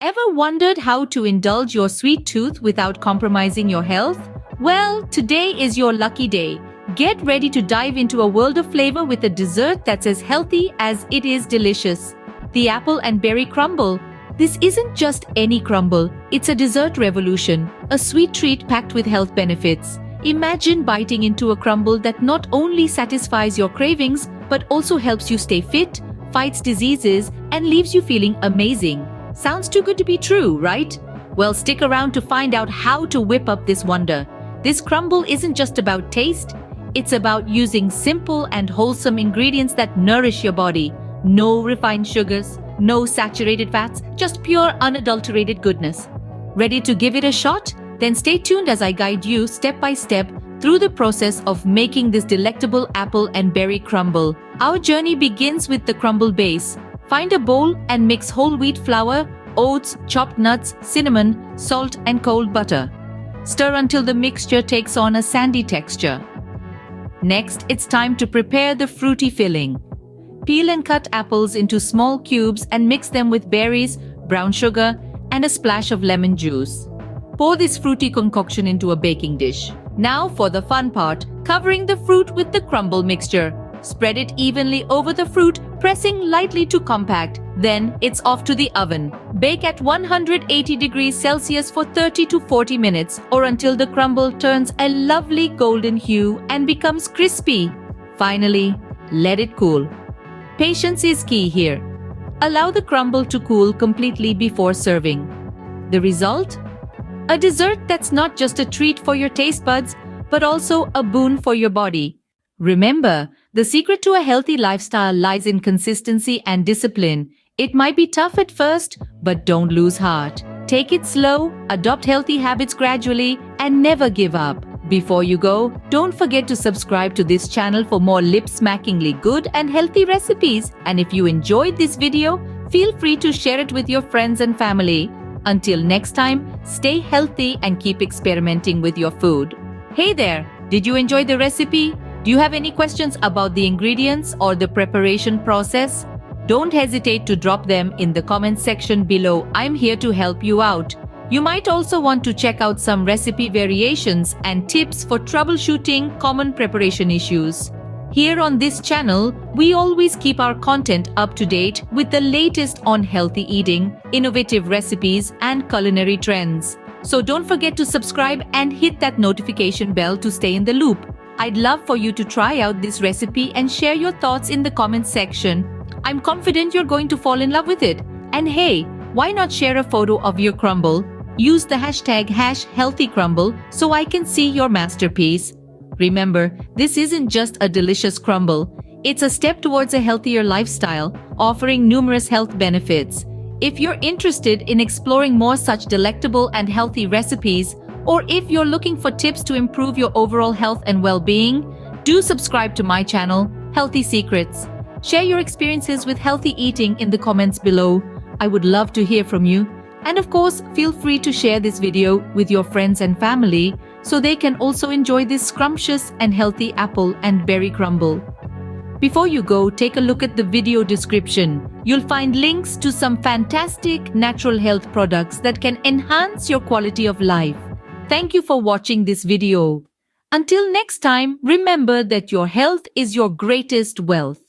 Ever wondered how to indulge your sweet tooth without compromising your health? Well, today is your lucky day. Get ready to dive into a world of flavor with a dessert that's as healthy as it is delicious. The apple and berry crumble. This isn't just any crumble, it's a dessert revolution, a sweet treat packed with health benefits. Imagine biting into a crumble that not only satisfies your cravings, but also helps you stay fit, fights diseases, and leaves you feeling amazing. Sounds too good to be true, right? Well, stick around to find out how to whip up this wonder. This crumble isn't just about taste, it's about using simple and wholesome ingredients that nourish your body. No refined sugars, no saturated fats, just pure unadulterated goodness. Ready to give it a shot? Then stay tuned as I guide you step by step through the process of making this delectable apple and berry crumble. Our journey begins with the crumble base. Find a bowl and mix whole wheat flour, oats, chopped nuts, cinnamon, salt, and cold butter. Stir until the mixture takes on a sandy texture. Next, it's time to prepare the fruity filling. Peel and cut apples into small cubes and mix them with berries, brown sugar, and a splash of lemon juice. Pour this fruity concoction into a baking dish. Now for the fun part, covering the fruit with the crumble mixture. Spread it evenly over the fruit, pressing lightly to compact. Then it's off to the oven. Bake at 180 degrees Celsius for 30 to 40 minutes or until the crumble turns a lovely golden hue and becomes crispy. Finally, let it cool. Patience is key here. Allow the crumble to cool completely before serving. The result? A dessert that's not just a treat for your taste buds, but also a boon for your body. Remember, the secret to a healthy lifestyle lies in consistency and discipline. It might be tough at first, but don't lose heart. Take it slow, adopt healthy habits gradually, and never give up. Before you go, don't forget to subscribe to this channel for more lip-smackingly good and healthy recipes. And if you enjoyed this video, feel free to share it with your friends and family. Until next time, stay healthy and keep experimenting with your food. Hey there! Did you enjoy the recipe? Do you have any questions about the ingredients or the preparation process? Don't hesitate to drop them in the comments section below. I'm here to help you out. You might also want to check out some recipe variations and tips for troubleshooting common preparation issues. Here on this channel, we always keep our content up to date with the latest on healthy eating, innovative recipes, and culinary trends. So don't forget to subscribe and hit that notification bell to stay in the loop. I'd love for you to try out this recipe and share your thoughts in the comments section. I'm confident you're going to fall in love with it. And hey, why not share a photo of your crumble? Use the hashtag #HealthyCrumble so I can see your masterpiece. Remember, this isn't just a delicious crumble. It's a step towards a healthier lifestyle, offering numerous health benefits. If you're interested in exploring more such delectable and healthy recipes, or if you're looking for tips to improve your overall health and well-being, do subscribe to my channel, Healthy Secrets. Share your experiences with healthy eating in the comments below. I would love to hear from you. And of course, feel free to share this video with your friends and family so they can also enjoy this scrumptious and healthy apple and berry crumble. Before you go, take a look at the video description. You'll find links to some fantastic natural health products that can enhance your quality of life. Thank you for watching this video. Until next time, remember that your health is your greatest wealth.